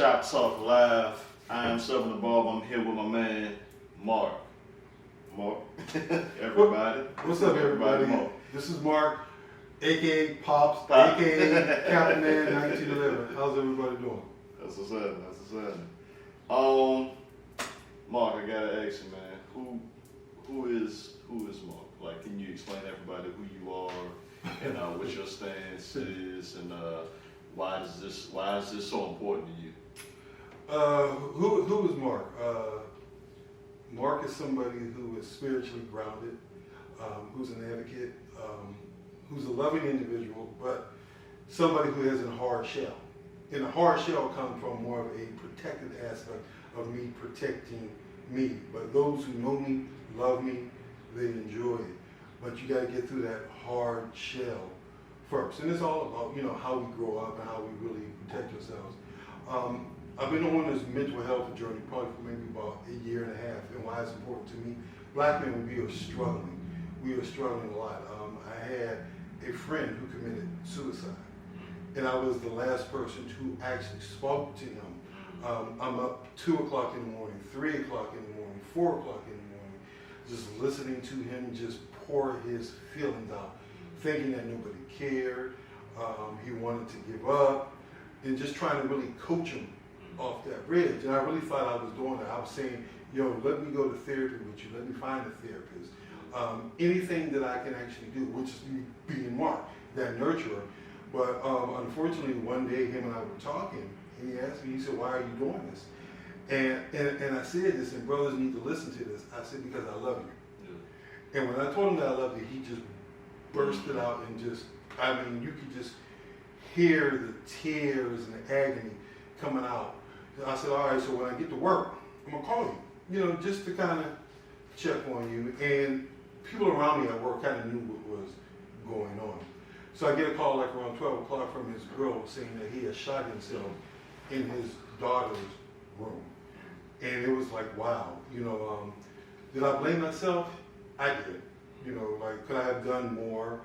Barbershop Talk Live. I am Southern the Barber. I'm here with my man, Mark. Mark, everybody. What's up, everybody? Mark. This is Mark, aka Pops, aka Captain Man 1911. How's everybody doing? That's what's happening. That's what's happening. Mark, I gotta ask you, man, who is Mark? Like, can you explain to everybody who you are and what your stance is, and why is this so important to you? Who is Mark? Mark is somebody who is spiritually grounded, who's an advocate, who's a loving individual, but somebody who has a hard shell. And a hard shell comes from more of a protected aspect of me protecting me. But those who know me, love me, they enjoy it. But you got to get through that hard shell first. And it's all about, how we grow up and how we really protect ourselves. I've been on this mental health journey probably for maybe about a year and a half. And why it's important to me, black men, we are struggling. We are struggling a lot. I had a friend who committed suicide. And I was the last person who actually spoke to him. I'm up 2 o'clock in the morning, 3 o'clock in the morning, 4 o'clock in the morning, just listening to him just pour his feelings out, thinking that nobody cared. He wanted to give up, and just trying to really coach him off that bridge. And I really thought I was doing that. I was saying, let me go to therapy with you. Let me find a therapist. Anything that I can actually do, which is me being Mark, that nurturer. But unfortunately, one day him and I were talking, and he asked me, he said, why are you doing this? And I said this, and brothers need to listen to this. I said, because I love you. Yeah. And when I told him that I love you, he just bursted out and you could just hear the tears and the agony coming out. And I said, all right, so when I get to work, I'm going to call you, just to kind of check on you. And people around me at work kind of knew what was going on. So I get a call like around 12 o'clock from his girl saying that he had shot himself in his daughter's room. And it was like, wow, did I blame myself? I did. Could I have done more?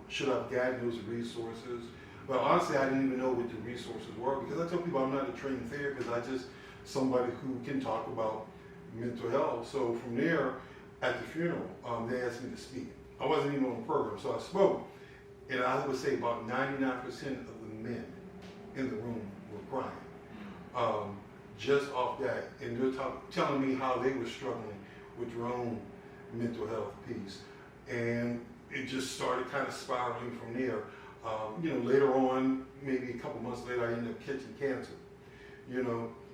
Should I have gotten those resources? But honestly, I didn't even know what the resources were, because I tell people I'm not a trained therapist. I just somebody who can talk about mental health. So from there, at the funeral, they asked me to speak. I wasn't even on the program, so I spoke. And I would say about 99% of the men in the room were crying, just off that. And they're telling me how they were struggling with their own mental health piece. And it just started kind of spiraling from there. Later on, maybe a couple months later, I ended up catching cancer.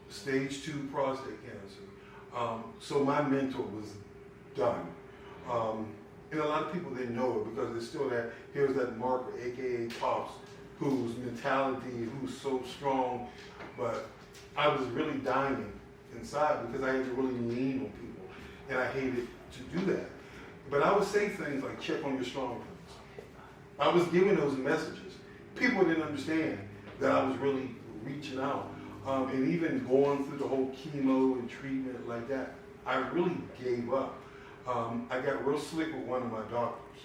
Stage 2 prostate cancer. So my mental was done. And a lot of people didn't know it, because there's still here's that marker, aka Pops, whose mentality, who's so strong. But I was really dying inside, because I had to really lean on people, and I hated to do that. But I would say things like, check on your strong points. I was giving those messages. People didn't understand that I was really reaching out. And even going through the whole chemo and treatment like that, I really gave up. I got real slick with one of my doctors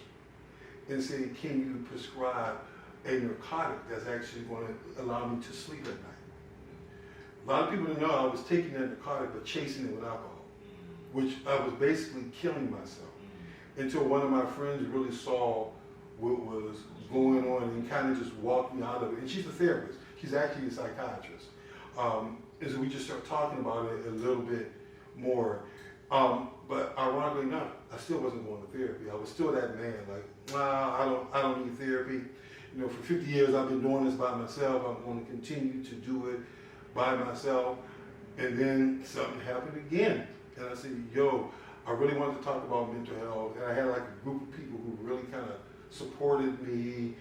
and said, can you prescribe a narcotic that's actually going to allow me to sleep at night? A lot of people didn't know I was taking that narcotic but chasing it with alcohol, which I was basically killing myself, until one of my friends really saw what was going on and kind of just walked me out of it. And she's a therapist. She's actually a psychiatrist. And so we just started talking about it a little bit more. But ironically enough, I still wasn't going to therapy. I was still that man, like, nah, I don't need therapy. For 50 years I've been doing this by myself. I'm going to continue to do it by myself. And then something happened again. And I said, I really wanted to talk about mental health. And I had like a group of people who really kind of supported me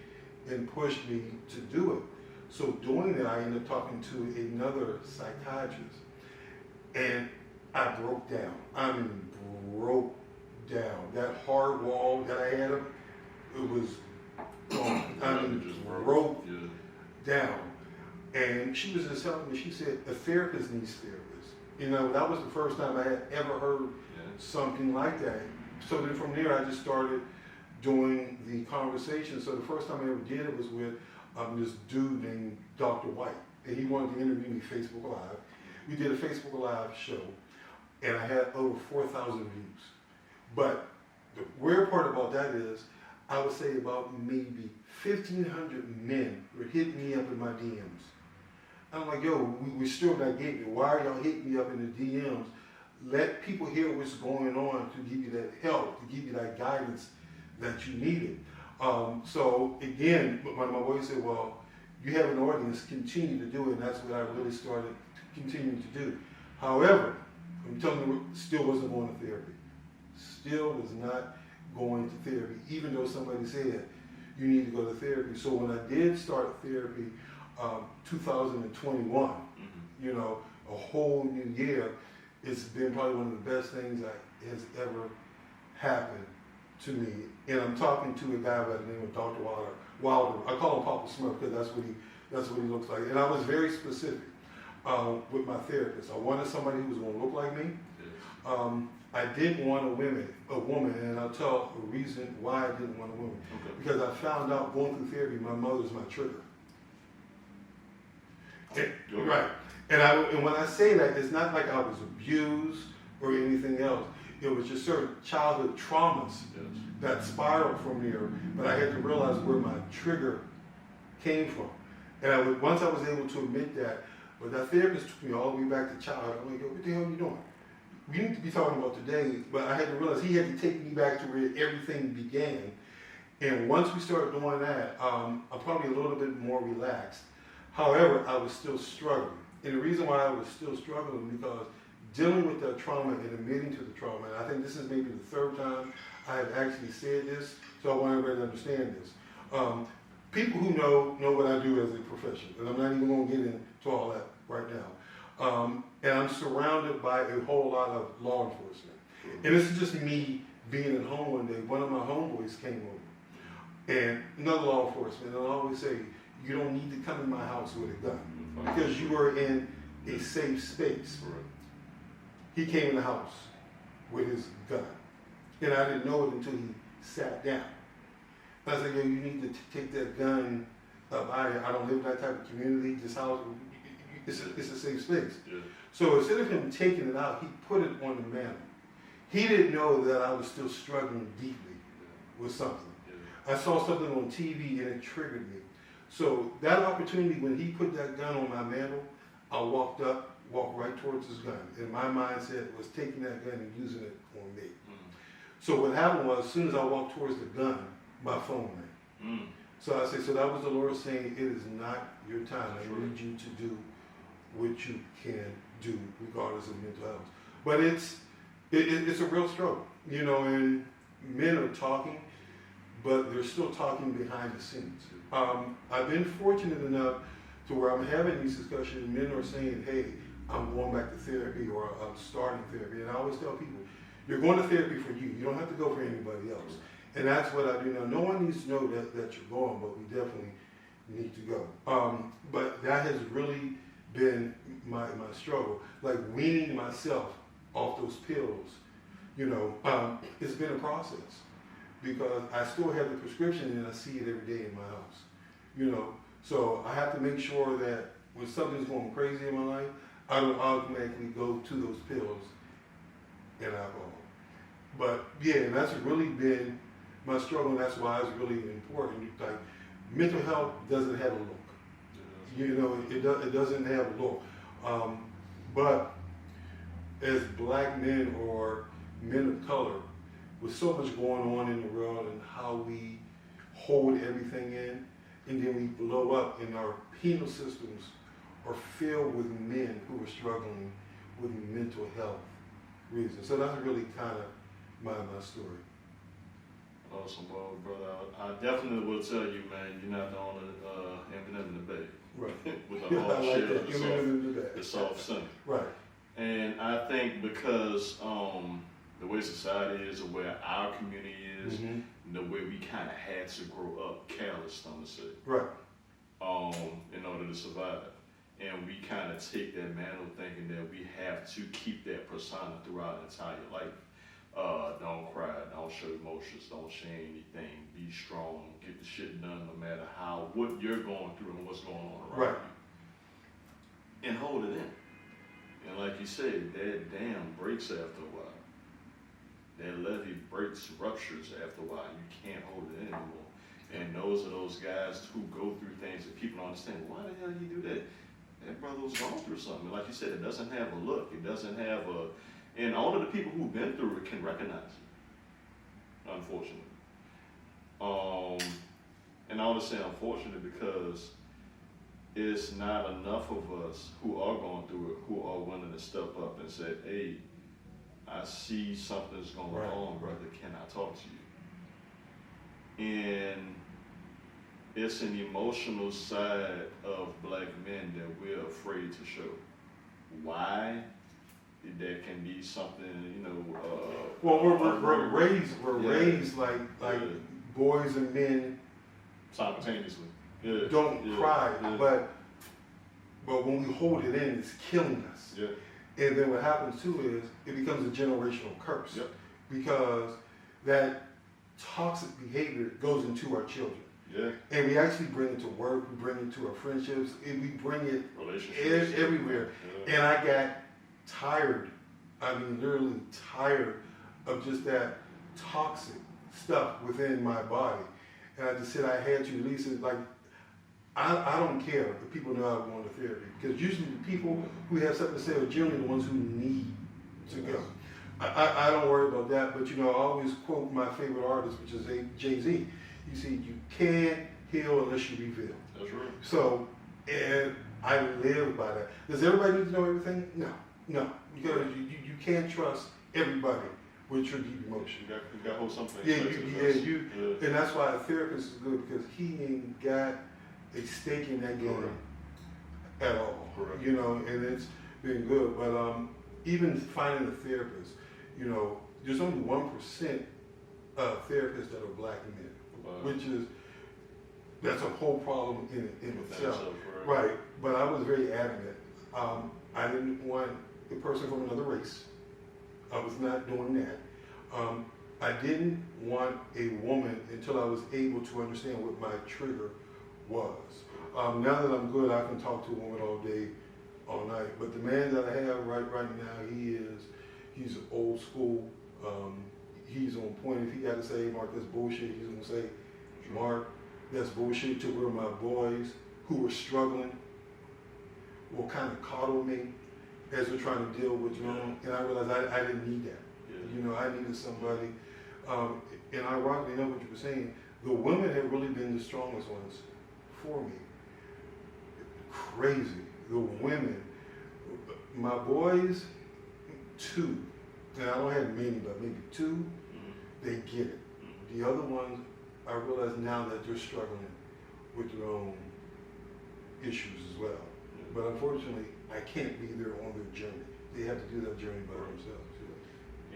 and pushed me to do it. So doing that, I ended up talking to another psychiatrist. And I broke down. I mean, broke down. That hard wall that I had up, it was gone. I mean, just broke down. And she was just telling me, she said, a therapist needs therapists. That was the first time I had ever heard something like that. So then from there, I just started doing the conversation. So the first time I ever did it was with this dude named Dr. White. and he wanted to interview me Facebook Live. We did a Facebook Live show, and I had over 4,000 views. But the weird part about that is, I would say about maybe 1,500 men were hitting me up in my DMs. I'm like, yo, we still not getting it. Why are y'all hitting me up in the DMs? Let people hear what's going on to give you that help, to give you that guidance that you needed. So again, my boy said, well, you have an audience, continue to do it, and that's what I really started continuing to do. However, I'm telling you, still wasn't going to therapy. Still was not going to therapy, even though somebody said you need to go to therapy. So when I did start therapy, 2021, you know, a whole new year, it's been probably one of the best things that has ever happened to me. And I'm talking to a guy by the name of Dr. Wilder. I call him Papa Smurf because that's what he looks like. And I was very specific with my therapist. I wanted somebody who was going to look like me. I didn't want a woman, and I'll tell a reason why I didn't want a woman. Okay. Because I found out going through therapy, my mother's my trigger. Right. And when I say that, it's not like I was abused or anything else. It was just certain childhood traumas that spiraled from there. But I had to realize where my trigger came from. And once I was able to admit that, but that therapist took me all the way back to childhood. I'm like, yo, what the hell are you doing? We need to be talking about today, but I had to realize he had to take me back to where everything began. And once we started doing that, I'm probably a little bit more relaxed. However, I was still struggling. And the reason why I was still struggling because dealing with that trauma and admitting to the trauma, and I think this is maybe the third time I have actually said this, so I want everybody to understand this. People who know what I do as a profession, and I'm not even going to get into all that right now. And I'm surrounded by a whole lot of law enforcement. And this is just me being at home one day. One of my homeboys came over, and another law enforcement, and I always say, you don't need to come in my house with a gun because you are in a safe space. He came in the house with his gun, and I didn't know it until he sat down. I said, yo, you need to take that gun up out of here. I don't live in that type of community. This house, it's a safe space. Yeah. So instead of him taking it out, he put it on the mantle. He didn't know that I was still struggling deeply with something. Yeah. I saw something on TV and it triggered me. So that opportunity, when he put that gun on my mantle, I walked right towards his gun. And my mindset was taking that gun and using it on me. So what happened was, as soon as I walked towards the gun, my phone rang. So I said, so that was the Lord saying, it is not your time. I need you to do what you can do, regardless of mental health. But it's a real struggle, you know, and men are talking, but they're still talking behind the scenes. I've been fortunate enough to where I'm having these discussions, and men are saying, hey, I'm going back to therapy, or I'm starting therapy. And I always tell people, you're going to therapy for you. You don't have to go for anybody else. And that's what I do now. No one needs to know that you're going, but we definitely need to go. But that has really been my struggle, like weaning myself off those pills. You know, it's been a process because I still have the prescription and I see it every day in my house. You know, so I have to make sure that when something's going crazy in my life, I don't automatically go to those pills and alcohol. But yeah, and that's really been my struggle, and that's why it's really important. Like, mental health doesn't have a look. You know, it doesn't have a look. But as black men or men of color, with so much going on in the world and how we hold everything in, and then we blow up, and our penal systems are filled with men who are struggling with mental health reasons. So that's really kind of my story. Awesome, well, brother, I definitely will tell you, man, you're not the only M&M in the Bay. Right. With the hard like shell, the soft center. Right. And I think because the way society is, or where our community is, the way we kind of had to grow up careless, I'm gonna say. Right. In order to survive. And we kind of take that mantle thinking that we have to keep that persona throughout our entire life. Don't cry, don't show emotions, don't share anything, be strong, get the shit done no matter what you're going through and what's going on around you. and hold it in. And like you said, that dam breaks after a while. That levee breaks, ruptures after a while. You can't hold it in anymore. And those are those guys who go through things that people don't understand. Why the hell did you do that? That brother was going through something. Like you said, it doesn't have a look. It doesn't have a, and all of the people who've been through it can recognize it, unfortunately. And I want to say unfortunately because it's not enough of us who are going through it who are willing to step up and say, hey, I see something's going on, brother. Can I talk to you? And it's an emotional side of black men that we're afraid to show. Why? That can be something, you know. Well, we're raised like boys and men simultaneously. Don't cry, but when we hold it in, it's killing us. Yeah. And then what happens too is it becomes a generational curse. Yep. Because that toxic behavior goes into our children. Yeah. And we actually bring it to work, we bring it to our friendships, and we bring it everywhere. Yeah. And I got tired, I mean literally tired of just that toxic stuff within my body. And I just said I had to release it. Like, I don't care if people know I'm going to therapy, because usually the people who have something to say are generally the ones who need to go. I don't worry about that, but you know, I always quote my favorite artist, which is Jay-Z. He said, you can't heal unless you reveal. That's right. So, and I live by that. Does everybody need to know everything? No. Because you can't trust everybody with your deep emotion. You got to hold something. And that's why a therapist is good, because he ain't got a stake in that game at all. Correct. You know, and it's been good. But even finding a therapist, you know, there's only 1% of therapists that are black men, which is, that's a whole problem in itself. Right. But I was very adamant. I didn't want a person from another race. I was not doing that. I didn't want a woman until I was able to understand what my trigger was. Now that I'm good, I can talk to a woman all day, all night. But the man that I have right now, he's old school. He's on point. If he got to say, Mark, that's bullshit, he's going to say, Mark, that's bullshit, to where my boys who were struggling will kind of coddle me as we're trying to deal with wrong. And I realized I didn't need that. Yeah. You know, I needed somebody. And ironically enough, what you were saying, the women have really been the strongest ones for me. Crazy. The women. My boys, 2. And I don't have many, but maybe 2, they get it. The other ones, I realize now that they're struggling with their own issues as well. But unfortunately, I can't be there on their journey. They have to do that journey by themselves.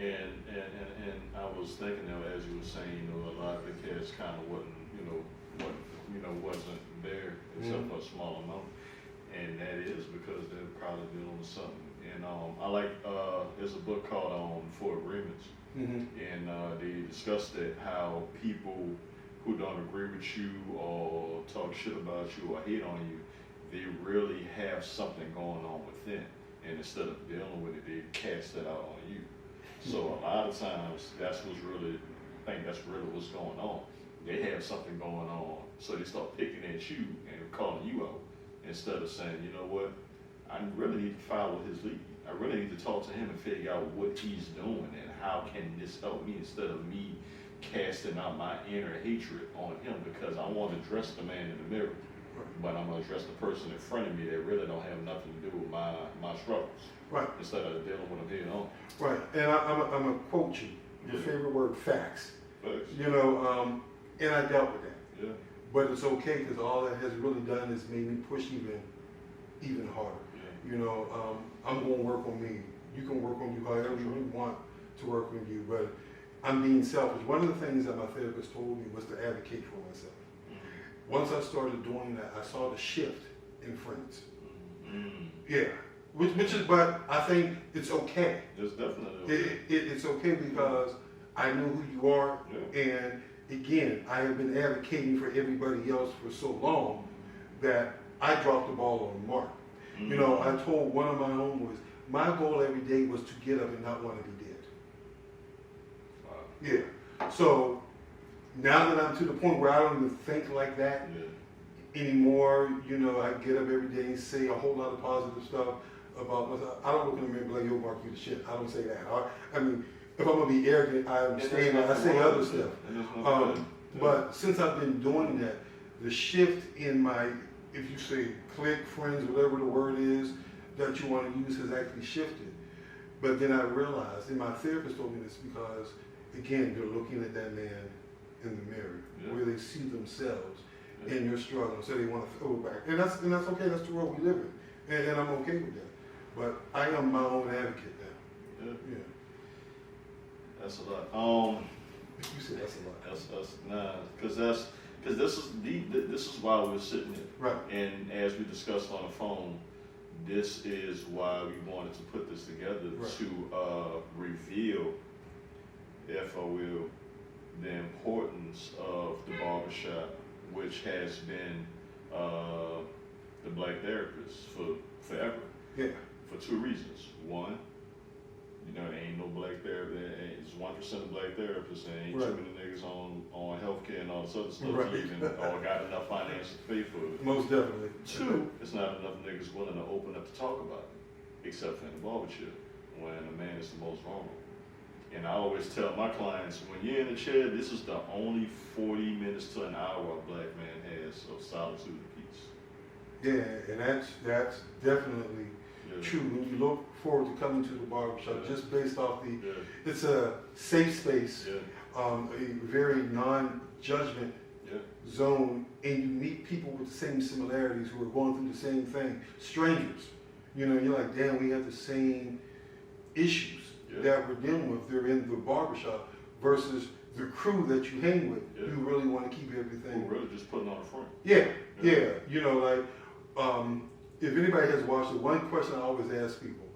And I was thinking, you know, as you were saying, you know, a lot of the kids kind of wasn't there except for a small amount, and that is because they're probably dealing with something. And I like there's a book called Four Agreements, and they discussed that how people who don't agree with you or talk shit about you or hate on you, they really have something going on within, and instead of dealing with it, they cast it out on you. So a lot of times, that's what's really what's going on. They have something going on, so they start picking at you and calling you out, instead of saying, you know what, I really need to follow his lead. I really need to talk to him and figure out what he's doing and how can this help me, instead of me casting out my inner hatred on him, because I want to address the man in the mirror, but I'm going to address the person in front of me that really don't have nothing to do with my struggles. Right. Instead of dealing with them head on. Right. And I'm going to quote you. Your favorite word, facts. Facts. You know, and I dealt with that. Yeah. But it's okay, because all that has really done is made me push even harder. Yeah. You know, I'm going to work on me. You can work on you however you want to work on you. But I'm being selfish. One of the things that my therapist told me was to advocate for myself. Once I started doing that, I saw the shift in friends. Yeah. Which is, but I think it's okay. It's definitely okay. It's okay because I know who you are, and again, I have been advocating for everybody else for so long that I dropped the ball on Mark. You know, I told one of my homeboys, my goal every day was to get up and not want to be dead. Wow. Yeah. So now that I'm to the point where I don't even think like that anymore, you know, I get up every day and say a whole lot of positive stuff about myself. I don't look in the mirror and be like, yo, Mark, you the shit. I don't say that. I mean, if I'm going to be arrogant, I understand that. I say other stuff. But since I've been doing that, the shift in my, if you say clique, friends, whatever the word is that you want to use, has actually shifted. But then I realized, and my therapist told me this because, again, they're looking at that man in the mirror, where they see themselves in your struggle, so they want to throw it back. And that's okay, that's the world we live in. And I'm okay with that. But I am my own advocate now. Yeah. That's a lot. You said that's a lot. Because this is why we're sitting here. Right. And as we discussed on the phone, this is why we wanted to put this together to reveal, if I will, the importance of the barbershop, which has been the black therapist for forever. Yeah. For two reasons. One, you know, there ain't no black therapist. It's 1% of black therapists, and ain't too many niggas on healthcare and all this other stuff to even or got enough finances to pay for it. Most definitely. Two, it's not enough niggas willing to open up to talk about it, except for in the barbershop, when a man is the most vulnerable. And I always tell my clients, when you're in the chair, this is the only 40 minutes to an hour a black man has of solitude and peace. Yeah, and that's definitely true. When you look forward to coming to the barbershop, just based off it's a safe space, a very non-judgment zone, and you meet people with the same similarities who are going through the same thing, strangers. You know, you're like, damn, we have the same issues that we're dealing with. They're in the barbershop versus the crew that you hang with. You really want to keep everything. We're really just putting on the front. Yeah. You know, like, if anybody has watched it, one question I always ask people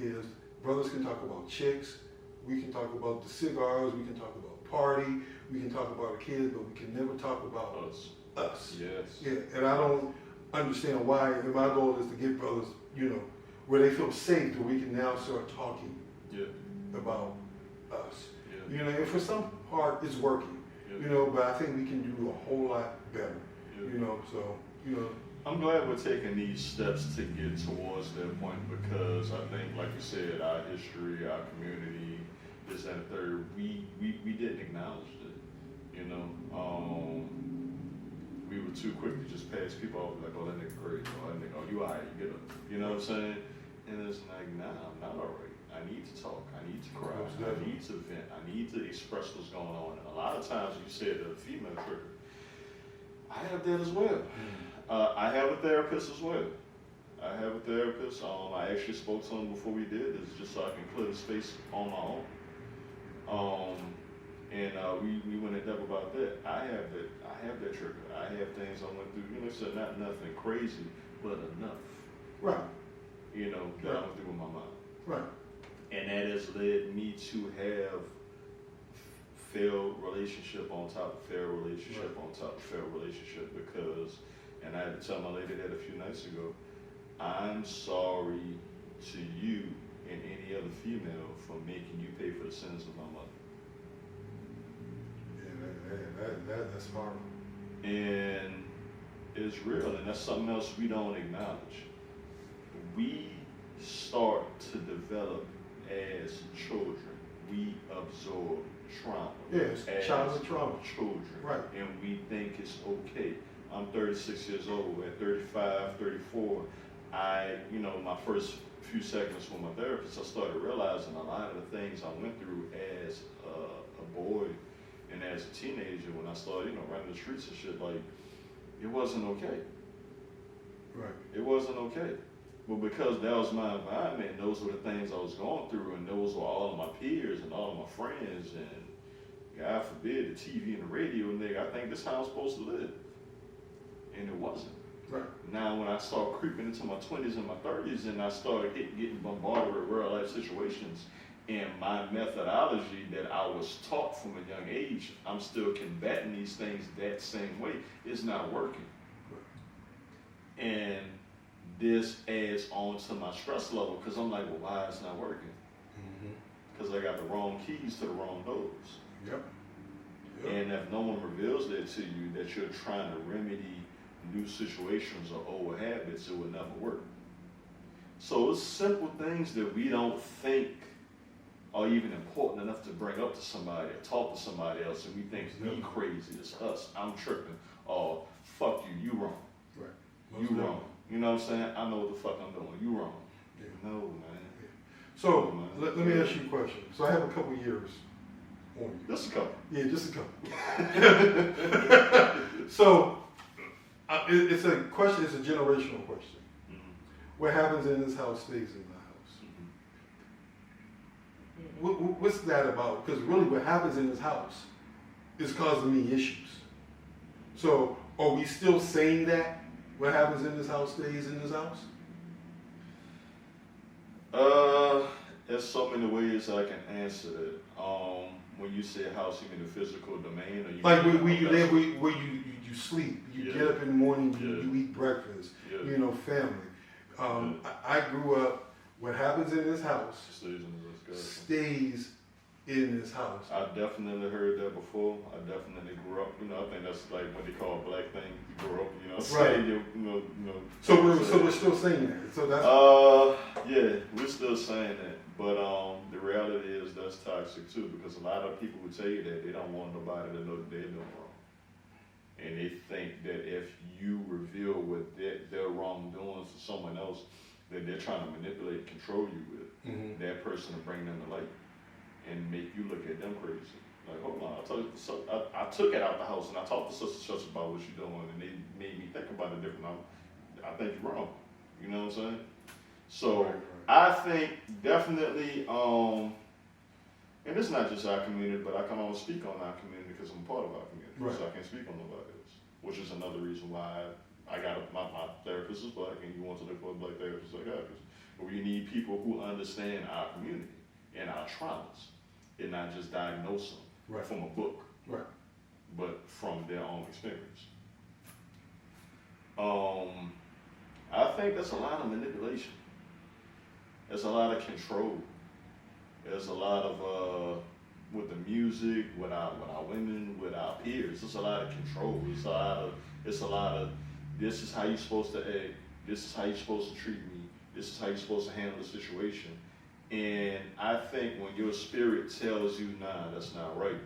is, brothers can talk about chicks, we can talk about the cigars, we can talk about party, we can talk about our kids, but we can never talk about us. Yes. Yeah, and I don't understand why, and my goal is to get brothers, you know, where they feel safe, that we can now start talking about us. You know, and for some part, it's working, you know, but I think we can do a whole lot better, you know, so, you know. I'm glad we're taking these steps to get towards that point, because I think, like you said, our history, our community, this and the third, we didn't acknowledge it, you know. We were too quick to just pass people off like, oh, that nigga crazy, oh, that nigga, oh, you all right, you get up, you know what I'm saying? And it's like, nah, I'm not all right. I need to talk, I need to cry, I need to vent, I need to express what's going on. And a lot of times you said the female trigger, I have that as well. I have a therapist as well. I have a therapist. I actually spoke to him before we did this, just so I can clear the space on my own. And we went in depth about that. I have that trigger. I have things I went through. You know, so not nothing crazy, but enough. Right. You know, that I went through with my mom. Right. And that has led me to have failed relationship on top of failed relationship on top of failed relationship, because, and I had to tell my lady that a few nights ago, I'm sorry to you and any other female for making you pay for the sins of my mother. Yeah, that's horrible. And it's real, and that's something else we don't acknowledge. We start to develop as children. We absorb trauma. Yes, childhood trauma. Children. Right. And we think it's okay. I'm 36 years old. At 35, 34, my first few seconds with my therapist, I started realizing a lot of the things I went through as a boy and as a teenager when I started, running the streets and shit, like, it wasn't okay. Right. It wasn't okay. But because that was my environment, and those were the things I was going through, and those were all of my peers and all of my friends, and God forbid, the TV and the radio, nigga, I think this is how I'm supposed to live. And it wasn't. Right. Now, when I started creeping into my 20s and my 30s, and I started getting bombarded with real life situations, and my methodology that I was taught from a young age, I'm still combating these things that same way, it's not working. Right. And this adds on to my stress level because I'm like, well, why it's not working? Because I got the wrong keys to the wrong doors. Yep. And if no one reveals that to you, that you're trying to remedy new situations or old habits, it will never work. So it's simple things that we don't think are even important enough to bring up to somebody or talk to somebody else, and we think we crazy, it's us, I'm tripping, or fuck you, you wrong. Right. You wrong. You know what I'm saying? I know what the fuck I'm doing. You wrong. Yeah. No, man. Yeah. So let me ask you a question. So I have a couple years on you. Just a couple. Yeah, just a couple. So it's a question. It's a generational question. Mm-hmm. What happens in this house stays in the house. What's that about? Because really, what happens in this house is causing me issues. So are we still saying that what happens in this house stays in this house? There's so many ways I can answer that. When you say house, you mean the physical domain, or you like mean where you live, where you sleep, you get up in the morning, you eat breakfast, you know, family. I grew up. What happens in this house stays in this house. I definitely heard that before. I definitely grew up. You know, I think that's like what they call a black thing. You grow up, you know, saying you know. So we're still saying that. So that's. Yeah, we're still saying that. But the reality is that's toxic too, because a lot of people who tell you that they don't want nobody to know that they're doing wrong, and they think that if you reveal what their wrongdoings to someone else that they're trying to manipulate and control you with, that person will bring them to light and make you look at them crazy. Like, hold on, I took it out the house and I talked to such and such about what you're doing, and they made me think about it different. I think you're wrong. You know what I'm saying? So I think definitely, and it's not just our community, but I can only speak on our community because I'm a part of our community, so I can't speak on nobody else. Which is another reason why I got my therapist is black, and you want to look for a black therapist like that. We need people who understand our community and our traumas, and not just diagnose them from a book, but from their own experience. I think that's a lot of manipulation. There's a lot of control. There's a lot of with the music, with our women, with our peers. There's a lot of control. It's a lot of this is how you're supposed to act. This is how you're supposed to treat me. This is how you're supposed to handle the situation. And I think when your spirit tells you, nah, that's not right,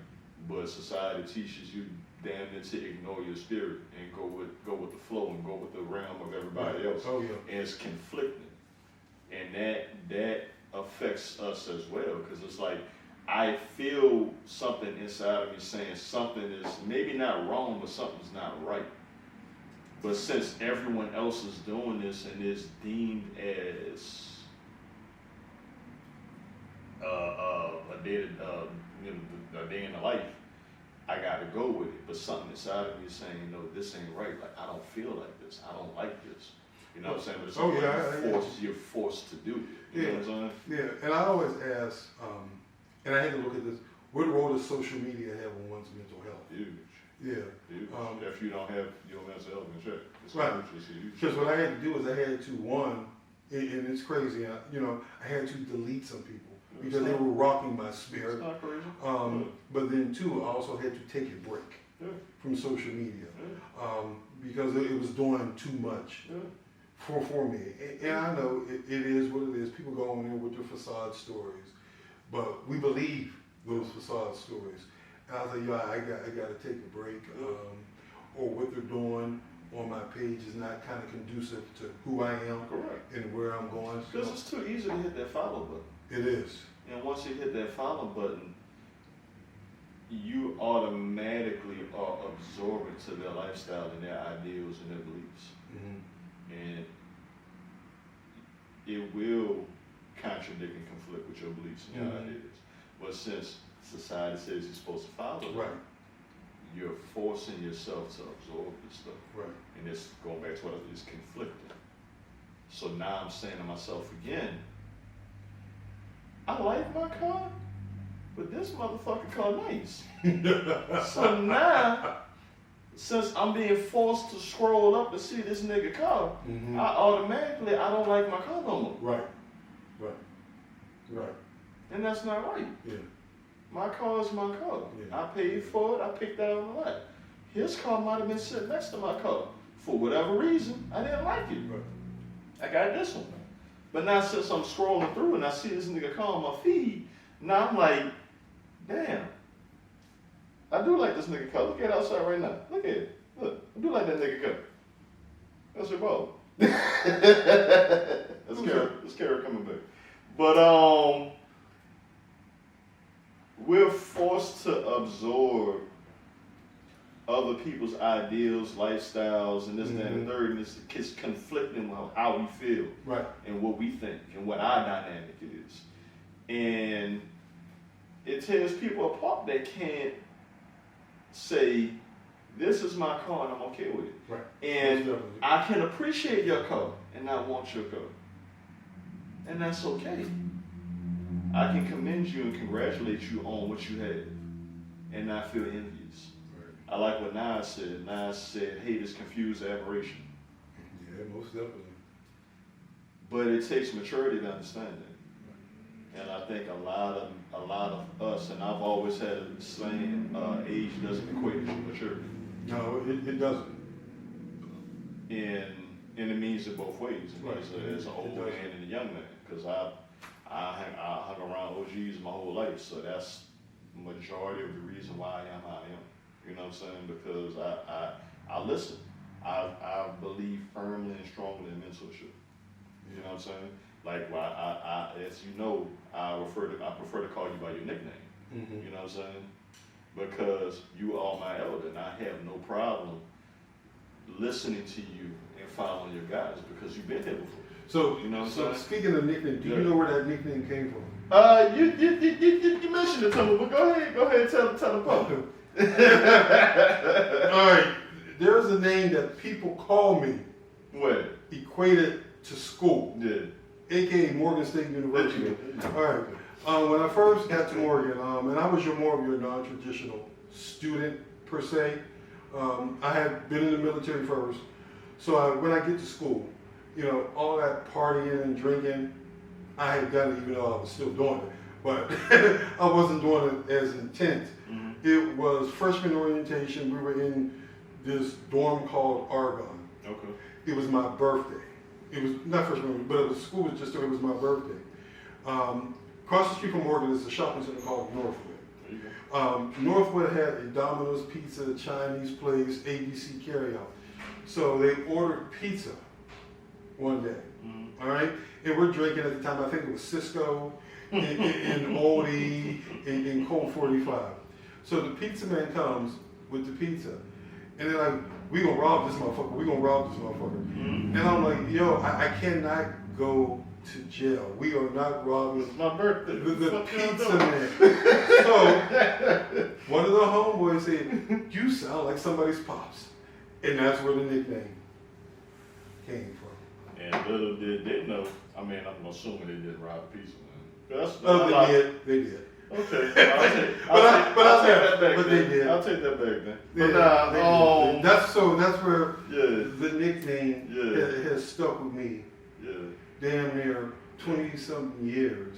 but society teaches you damn near to ignore your spirit and go with the flow and go with the realm of everybody else. Oh, yeah. And it's conflicting. And that affects us as well, because it's like I feel something inside of me saying something is maybe not wrong, but something's not right. But since everyone else is doing this and is deemed as a day in the life, I gotta go with it. But something inside of me is saying, no, this ain't right. Like, I don't feel like this. I don't like this. You know what I'm saying? But it's you're forced to do it. You know what I'm saying? Yeah, and I always ask, and I had to look at this, what role does social media have on one's mental health? Huge. Yeah. Huge. If you don't have your mental health in check, it's huge. Because what I had to do is I had to, and it's crazy, I had to delete some people because they were rocking my spirit. It's not crazy. But then two, I also had to take a break from social media because it was doing too much for me. And I know it is what it is. People go on there with their facade stories, but we believe those facade stories. And I was like, I got to take a break. Or what they're doing on my page is not kind of conducive to who I am and where I'm going. Because it's too easy to hit that follow button. It is. And once you hit that follow button, you automatically are absorbent to their lifestyle and their ideals and their beliefs. And it will contradict and conflict with your beliefs and your ideas. But since society says you're supposed to follow it, you're forcing yourself to absorb this stuff. And it's going back to what it's conflicting. So now I'm saying to myself again, I like my car, but this motherfucking car nice. So since I'm being forced to scroll up to see this nigga car, Mm-hmm. I don't like my car no more. Right. And that's not right. Yeah. My car is my car. Yeah. I paid for it. I picked that on the lot. His car might have been sitting next to my car. For whatever reason, I didn't like it. Right. I got this one. But now since I'm scrolling through and I see this nigga car on my feed, now I'm like, damn. I do like this nigga car. Look at it outside right now. Look at it. Look. I do like that nigga car. That's your ball. That's Kara coming back. But we're forced to absorb other people's ideals, lifestyles, and this, that, and the third, and it's conflicting with how we feel, Right. and what we think, and what our dynamic is. And it tears people apart that can't say, this is my car and I'm okay with it. Right. And I can appreciate your car and not want your car. And that's okay. I can commend you and congratulate you on what you had and not feel envious. Right. I like what Nas said. Nas said, hate is confused admiration. Yeah, most definitely. But it takes maturity to understand that. And I think a lot of us, and I've always had a saying, age doesn't equate to maturity. No, it doesn't. And it means it both ways. It means as an old man and a young man. Because I hung around OGs my whole life, so that's the majority of the reason why I am how I am. You know what I'm saying? Because I listen. I believe firmly and strongly in mentorship. You know what I'm saying? Like, I as you know, I prefer to call you by your nickname. Mm-hmm. You know what I'm saying? Because you are my elder, and I have no problem listening to you and following your guidance because you've been here before. So, you know what I'm so saying? speaking of nickname, do you know where that nickname came from? You mentioned it to me, but go ahead, tell the public. All right, there's a name that people call me. What? Equated to school. Yeah. AKA Morgan State University. All right. When I first got to Morgan, and I was more of your non-traditional student per se. I had been in the military first, so when I get to school, you know, all that partying and drinking, I had done it even though I was still doing it, but I wasn't doing it as intense. Mm-hmm. It was freshman orientation. We were in this dorm called Argonne. Okay. It was my birthday. It was not freshman, but it was school was just it was my birthday. Across the street from Morgan is a shopping center called Northwood. There you go. Northwood had a Domino's Pizza, Chinese place, ABC carryout. So they ordered pizza one day. Mm-hmm. All right, and we're drinking at the time. I think it was Cisco and Oldie and Colt 45. So the pizza man comes with the pizza, and they're like, "We gonna rob this motherfucker. We gonna rob this motherfucker." Mm-hmm. And I'm like, "Yo, I cannot go to jail. We are not robbing It's my birthday. the pizza man." So one of the homeboys said, "You sound like somebody's pops," and that's where the nickname came from. And little did they know. I mean, I'm assuming they didn't rob a pizza man. That's They did. Okay, They did. I'll take that back then. Yeah, But they did. That's where yeah, the nickname has stuck with me. yeah. Damn near 20-something years.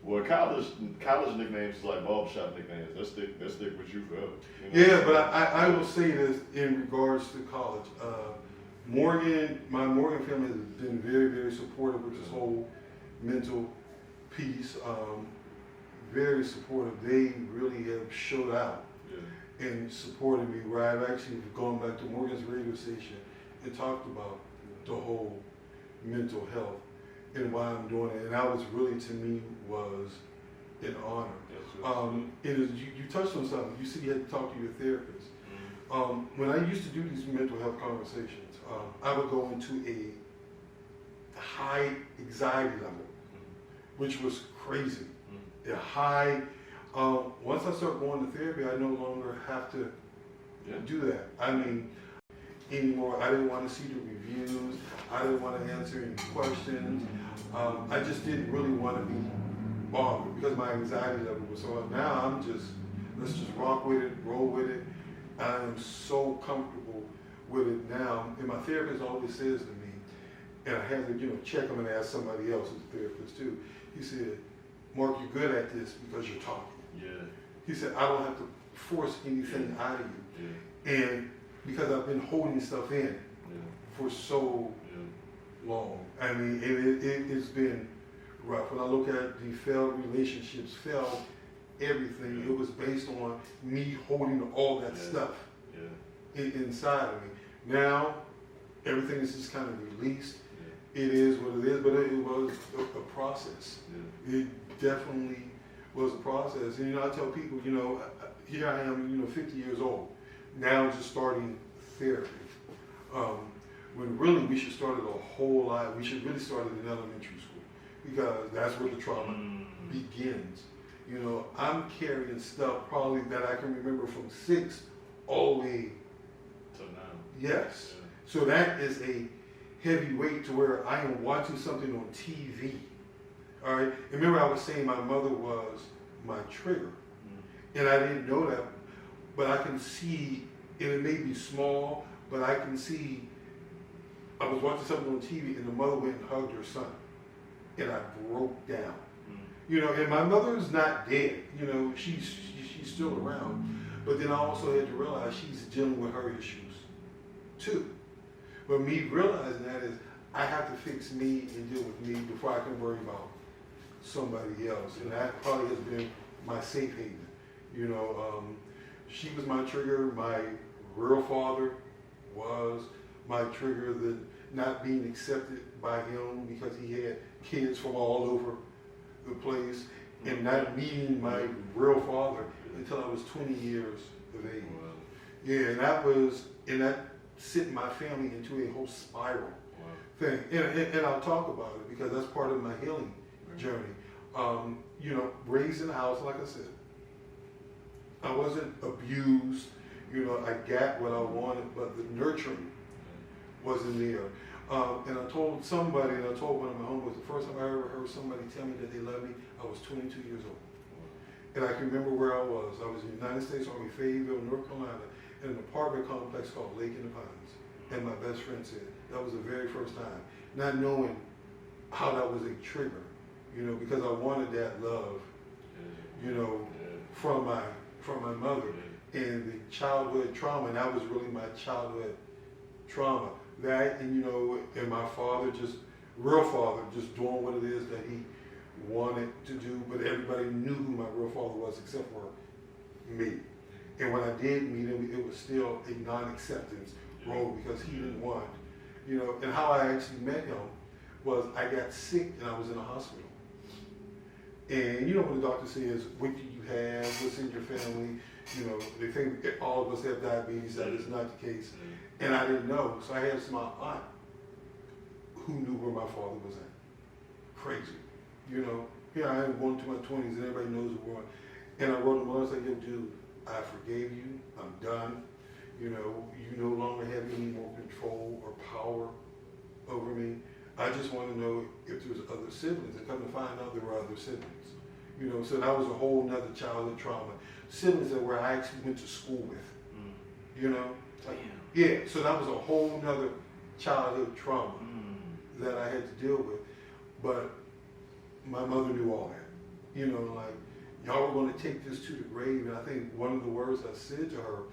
Well, college nicknames is like barbershop nicknames. They stick with you forever. You know? Yeah, but I will say this in regards to college. My Morgan family has been very, very supportive with this whole mental piece. Very supportive. They really have showed out and supported me. Where I've actually gone back to Morgan's radio station and talked about the whole mental health and why I'm doing it. And that was really, to me, was an honor. It is, you touched on something. You said you had to talk to your therapist. When I used to do these mental health conversations, I would go into a high anxiety level, which was crazy. A high, once I start going to therapy, I no longer have to do that. I mean, anymore. I didn't want to see the reviews. I didn't want to answer any questions. I just didn't really want to be bothered because my anxiety level was so up. Now I'm just, let's just rock with it, roll with it, I am so comfortable with it now. And my therapist always says to me, and I had to, check him and ask somebody else who's a therapist too. He said, Mark, you're good at this because you're talking. Yeah. He said, I don't have to force anything out of you. Yeah. And because I've been holding stuff in for so long. I mean, it's been rough. When I look at the failed relationships, failed everything, it was based on me holding all that stuff inside of me. Now, everything is just kind of released. It is what it is, but it was a process. It definitely was a process. And I tell people, here I am, 50 years old, now just starting therapy. When really we should start it a whole lot. We should really start it in elementary school because that's where the trauma begins. I'm carrying stuff probably that I can remember from 6 all the way to now. Yes. So that is a heavy weight to where I am watching something on TV. All right. And remember, I was saying my mother was my trigger, and I didn't know that, but I can see, and it may be small, but I can see. I was watching something on TV, and the mother went and hugged her son, and I broke down. And my mother's not dead. She's still around, but then I also had to realize she's dealing with her issues too. But me realizing that is, I have to fix me and deal with me before I can worry about somebody else. And that probably has been my safe haven. She was my trigger. My real father was my trigger, the not being accepted by him because he had kids from all over the place, and not meeting my real father until I was 20 years of age. Wow. Yeah, and that sent my family into a whole spiral thing. And I'll talk about it because that's part of my healing journey. Raised in a house, like I said, I wasn't abused. I got what I wanted, but the nurturing wasn't there. And I told somebody, and I told one of my homeboys, the first time I ever heard somebody tell me that they loved me, I was 22 years old. And I can remember where I was. I was in the United States Army, Fayetteville, North Carolina, in an apartment complex called Lake in the Pines. And my best friend said, that was the very first time, not knowing how that was a trigger, because I wanted that love, from my mother. And the childhood trauma, and that was really my childhood trauma. That, and my father, real father, just doing what it is that he wanted to do, but everybody knew who my real father was except for me. And when I did meet him, it was still a non-acceptance role because he didn't want, and how I actually met him was I got sick and I was in a hospital. And when the doctor says, what do you have, what's in your family, they think all of us have diabetes, that is not the case. And I didn't know, so I had my aunt who knew where my father was at. Crazy. Here I am going to my 20s and everybody knows where. And I wrote him a letter saying, yo, dude, I forgave you, I'm done. You no longer have any more control or power over me. I just want to know if there's other siblings, and come to find out there were other siblings. So that was a whole nother childhood trauma. Siblings that where I actually went to school with. Yeah, so that was a whole nother childhood trauma that I had to deal with. But my mother knew all that. Y'all were going to take this to the grave. And I think one of the words I said to her,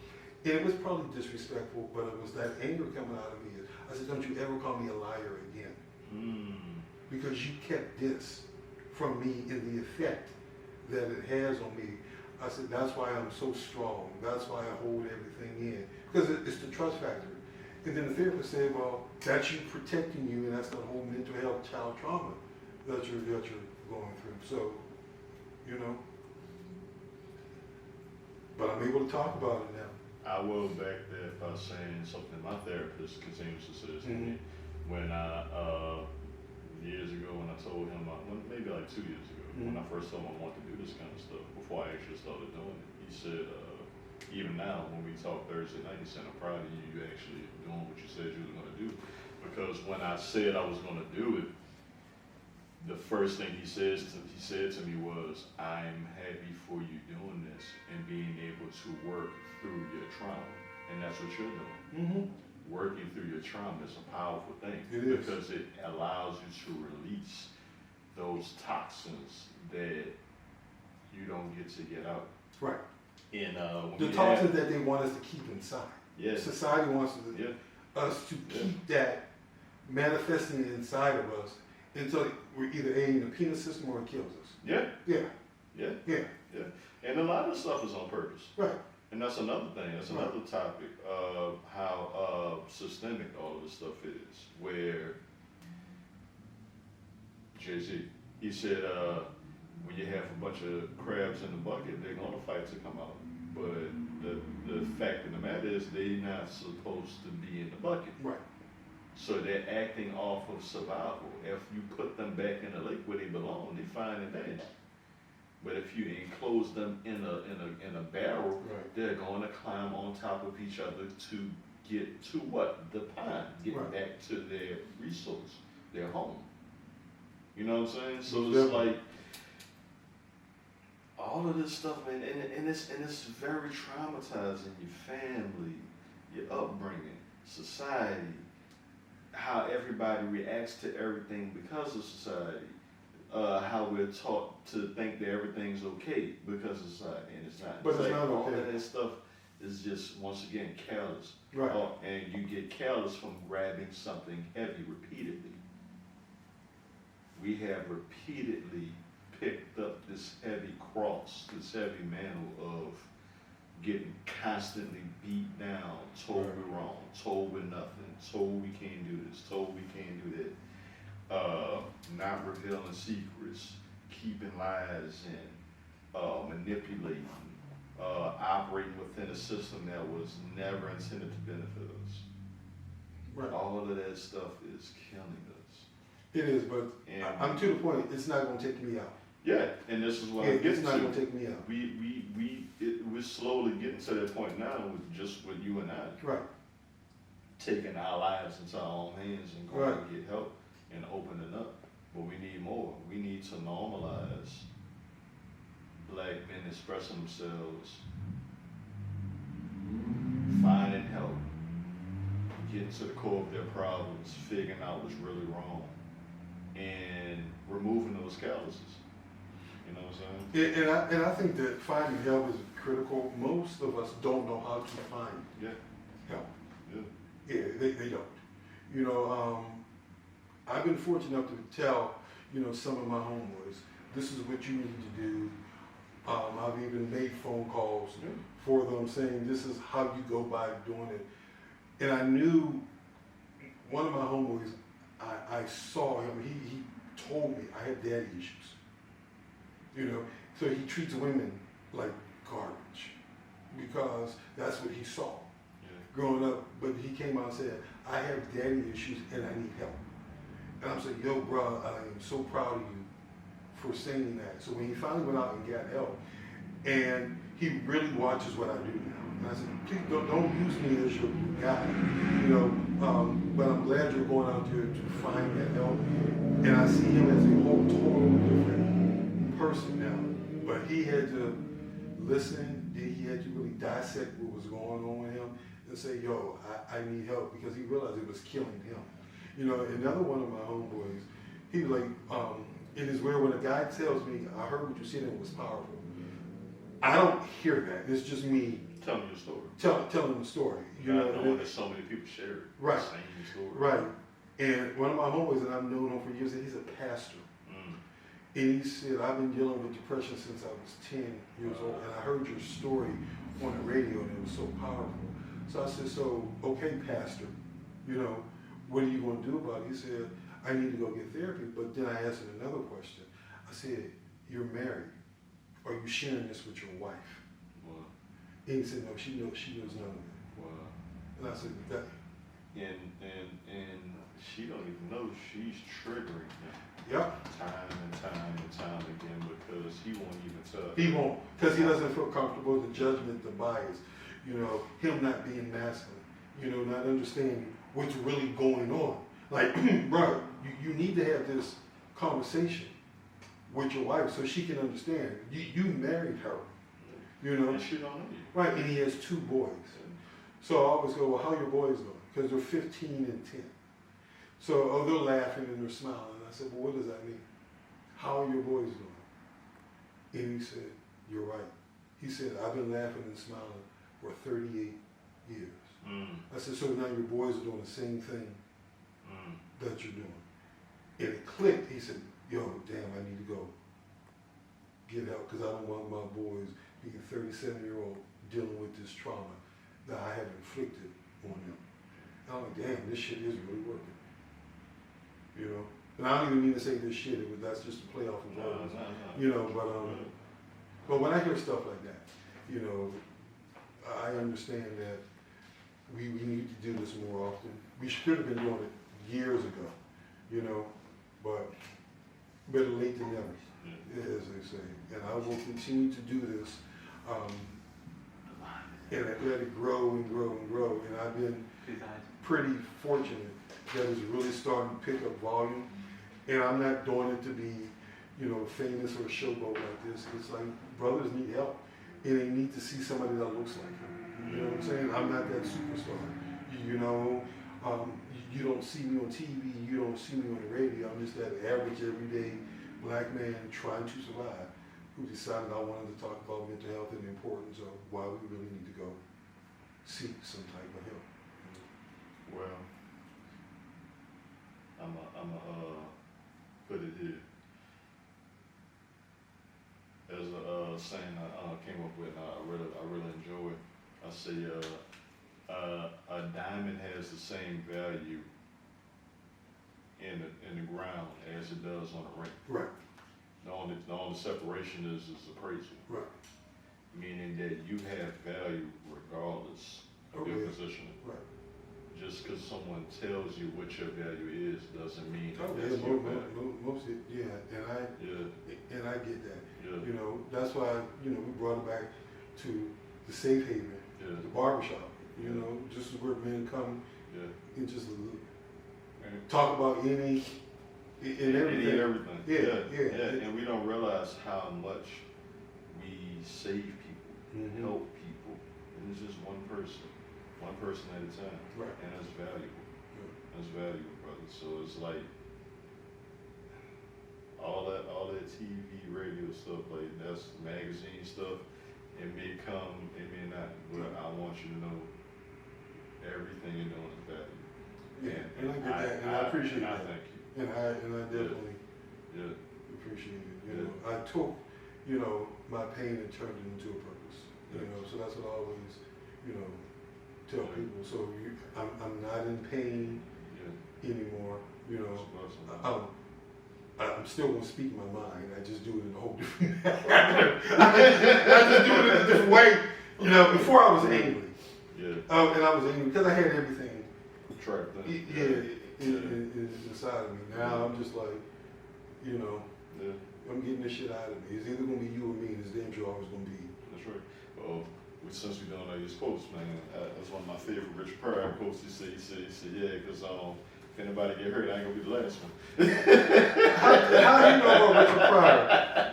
and it was probably disrespectful, but it was that anger coming out of me. I said, don't you ever call me a liar again. Because you kept this from me in the effect that it has on me. I said, that's why I'm so strong. That's why I hold everything in. Because it's the trust factor. And then the therapist said, well, that's you protecting you, and that's the whole mental health child trauma that you're going through. So, but I'm able to talk about it now. I will back that by saying something my therapist continues to say to me. When years ago, when I told him, maybe like 2 years ago, when I first told him I wanted to do this kind of stuff, before I actually started doing it, he said, even now, when we talk Thursday night, he said, I'm proud of you, you actually doing what you said you were going to do. Because when I said I was going to do it, the first thing he said to me was, "I'm happy for you doing this and being able to work through your trauma," and that's what you're doing. Mm-hmm. Working through your trauma is a powerful thing It is. because it allows you to release those toxins that you don't get to get out. Right. And The toxins that they want us to keep inside. yeah, Society wants us to Yeah. keep that manifesting inside of us until we're either A, in the penal system or it kills us. yeah, Yeah. yeah, Yeah. yeah. And a lot of stuff is on purpose. Right. And that's another thing. That's another topic of how systemic all of this stuff is. Where Jay-Z, he said, when you have a bunch of crabs in the bucket, they're gonna fight to come out. But the fact of the matter is, they're not supposed to be in the bucket. Right. So they're acting off of survival. If you put them back in the lake where they belong, they're fine and dandy. But if you enclose them in a barrel, Right. they're going to climb on top of each other to get to what? The pond. Get Right. back to their resource, their home. You know what I'm saying? So Most it's definitely. like all of this stuff, man, and it's very traumatizing. Your family, your upbringing, society, how everybody reacts to everything because of society. How we're taught to think that everything's okay because of society, and it's not. But it's like not all okay. of that stuff is just, once again, careless. Right. And you get careless from grabbing something heavy repeatedly. We have repeatedly picked up this heavy cross, this heavy mantle of getting constantly beat down, told Right. we're wrong, told we're nothing, told we can't do this, told we can't do that. Not revealing secrets, keeping lies in, manipulating, operating within a system that was never intended to benefit us. Right. All of that stuff is killing us. It is, but And I'm to the point, it's not going to take me out. yeah, and this is what I'm It's getting not going to. to take me out. We're slowly getting to that point now with you and I, Right. taking our lives into our own hands and going Right. to get help and opening up. But we need more. We need to normalize black men expressing themselves, finding help, getting to the core of their problems, figuring out what's really wrong, and removing those calluses. You know what I'm saying? And I think that finding help is critical. Most of us don't know how to find Yeah, help. yeah. Yeah, they don't. You know, I've been fortunate enough to tell, some of my homeboys, this is what you need to do. I've even made phone calls Yeah. for them saying this is how you go by doing it. And I knew one of my homeboys, I saw him, he told me I had daddy issues. So he treats women like garbage because that's what he saw growing up. But he came out and said, I have daddy issues and I need help. And I'm saying, yo, bro, I am so proud of you for saying that. So when he finally went out and got help, and he really watches what I do now. And I said, please don't use me as your guy, but I'm glad you're going out there to find that help. And I see him as a whole total different person now. But he had to listen, then he had to really dissect what was going on with him and say, yo, I need help, because he realized it was killing him. Another one of my homeboys, he was like, it is weird when a guy tells me, I heard what you said and it was powerful. I don't hear that. It's just me Telling your story. telling the story. Knowing that so many people share Right. the same story. Right. And one of my homeboys, and I've known him for years, he's a pastor. And he said, I've been dealing with depression since I was 10 years old, and I heard your story on the radio, and it was so powerful. So I said, okay, pastor, what are you going to do about it? He said, I need to go get therapy. But then I asked him another question. I said, you're married. Are you sharing this with your wife? Wow. And he said, no, she knows none of it. Wow. And I said, that. And she don't even know she's triggering him. Yep. Time again, because he won't even tell. He won't, because he doesn't feel comfortable with the judgment, the bias, him not being masculine, not understanding what's really going on. Like, bro, you need to have this conversation with your wife so she can understand. You married her, you know. And she don't know you. Right, and he has 2 boys. So I always go, well, how are your boys doing? Because they're 15 and 10. So, oh, they're laughing and they're smiling. And I said, well, what does that mean? How are your boys doing? And he said, you're right. He said, I've been laughing and smiling for 38 years. I said, so now your boys are doing the same thing that you're doing. And it clicked. He said, yo, damn, I need to go get help because I don't want my boys being 37-year-old dealing with this trauma that I have inflicted on them. And I'm like, damn, this shit is really working. You know? And I don't even mean to say this shit, that's just a play off of words. You know, but when I hear stuff like that, you know, I understand that we need to do this more often. We should have been doing it years ago, you know, but better late than never, as they say. And I will continue to do this, and let it grow and grow and grow. And I've been pretty fortunate that it's really starting to pick up volume. And I'm not doing it to be, you know, famous or showboat like this. It's like brothers need help, and they need to see somebody that looks like them. You know what I'm saying? I'm not that superstar. You know, you don't see me on TV. You don't see me on the radio. I'm just that average, everyday black man trying to survive who decided I wanted to talk about mental health and the importance of why we really need to go seek some type of help. Well, I'm put it here. There's a saying I came up with, and I really enjoy it. I say, a diamond has the same value in the ground as it does on a ring. Right. The only separation is appraisal. Right. Meaning that you have value regardless of your position. Right. Just because someone tells you what your value is doesn't mean Oh, that's yeah, your value. most, and I get that. Yeah. You know, that's why, you know, we brought it back to the safe haven, the barbershop, you know, just where men come and just talk about any and everything. Yeah. And we don't realize how much we save people, help people, and it's just one person at a time. Right. And that's valuable. That's valuable, brother. So it's like all that TV, radio stuff, like that's magazine stuff. It may come, it may not, but I want you to know everything you're doing is valuable. Yeah, and I get that, and I appreciate that. I thank you. And I definitely appreciate it. You know, I took, you know, my pain and turned it into a purpose. You know, so that's what I always, you know, tell people. So I'm not in pain anymore. You know, I'm still gonna speak my mind. I just do it in a whole different. I just do it in a different way. You know, before I was angry. And I was angry because I had everything. Inside of me. Now I'm just like, you know, I'm getting this shit out of me. It's either gonna be you or me, and it's damn sure always gonna be. That's right. Well, since we don't know these quotes, man, that's one of my favorite Rich Pryor quotes. He said, yeah, because if anybody get hurt, I ain't gonna be the last one. How do you know about Richard Pryor?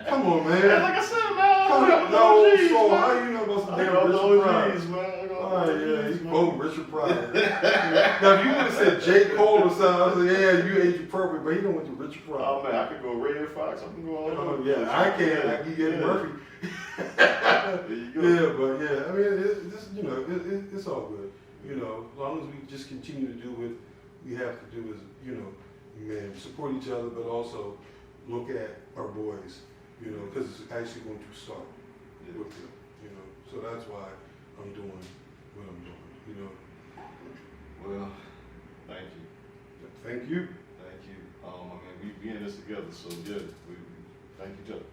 Come on, man. Yeah, like I said, man. Come on, no, so how do you know about some damn Richard Pryor? Man. Oh, yeah, he's quoting Richard Pryor. Now, if you would have said J. Cole or something, I would say, yeah, you age appropriate, but he don't went to Richard Pryor. Oh, man, I could go Ray Fox. I can go all over. Oh, yeah, I can. I can get Murphy. There you go. Yeah, but yeah, I mean, you know, it's all good. You know, as long as we just continue to do what we have to do is, you know, man, support each other, but also look at our boys, you know, because it's actually going to start with them, you know. So that's why I'm doing what I'm doing, you know. Well, thank you. Thank you. Thank you. I mean, we in this together, so good. We thank each other.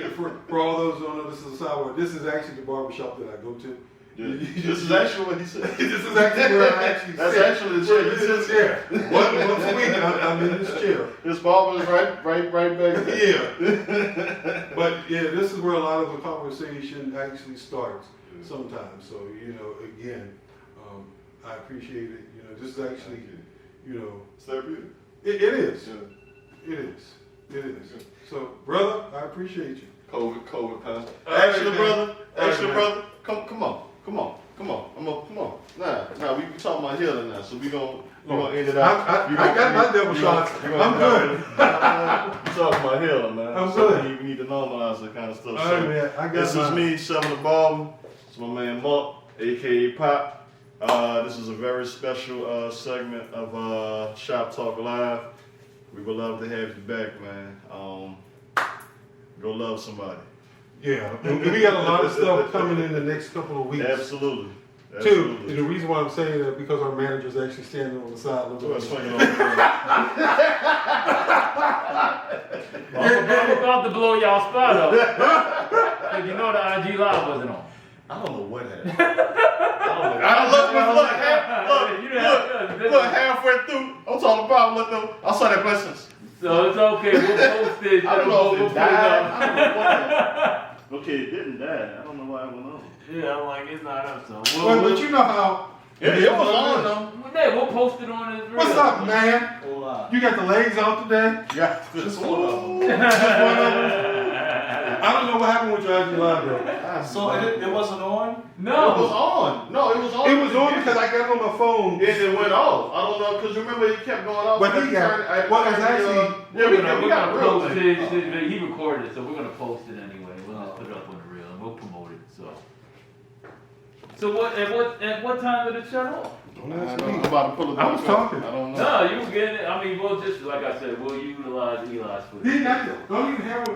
And for all those who don't know, this is a sidewalk. This is actually the barbershop that I go to. Yeah. This is actually what he said. This is actually where I actually That's sit. actually the chair. This is chair. Once a week, I'm in this chair. This barber is right back there. Yeah. But yeah, this is where a lot of the conversation actually starts sometimes. So, you know, again, I appreciate it. You know, this is actually, you know. It's therapeutic. It is. Yeah. It is. It is. So, brother, I appreciate you. COVID, Pastor. All right, Action, man. brother. All Action, right, brother. Come on. Come on. Come on. Nah, we talking about healing now, so we gonna end it out. I got my devil shots. I'm good. You talking about healing, man. I'm so good. We need to normalize that kind of stuff. All right, man. I got this is me, Seven the Barber. It's my man Mark, aka Pop. This is a very special segment of Shop Talk Live. We would love to have you back, man. Go love somebody. Yeah, and we got a lot of stuff coming in the next couple of weeks. Absolutely. Too, and the reason why I'm saying that because our manager's actually standing on the side looking We're at swinging us. on the I'm about to blow y'all spot up. Cause you know the IG Live wasn't on. I don't know what happened. Look, halfway through, I'm talking about, look, I saw that blessings. So it's okay, we'll post it. I don't know if We'll it put died. up. I don't know what happened. Okay, it didn't die. I don't know why it went on. Yeah, I'm like, it's not up, so. But you know how. It was on though. Yeah, we'll post it on this. What's up, man? You got the legs out today? Yeah, just one of them. I don't know what happened with your IG Live though. So it wasn't on? No. It was on. No, it was on. It was on because I got it on my phone. And it went off. I don't know, because remember it kept going off. But he got, well, it's actually, yeah, We're we gonna got real post things. it. He recorded it, so we're gonna post it anyway. We'll just put it up on the reel and we'll promote it. So what? At what time did it shut off? don't I ask don't know. me. I'm about to pull it I was back up. talking. I don't know. No, you getting it. I mean, we'll just, like I said, we'll utilize Eli's footage. He got it. Don't even have a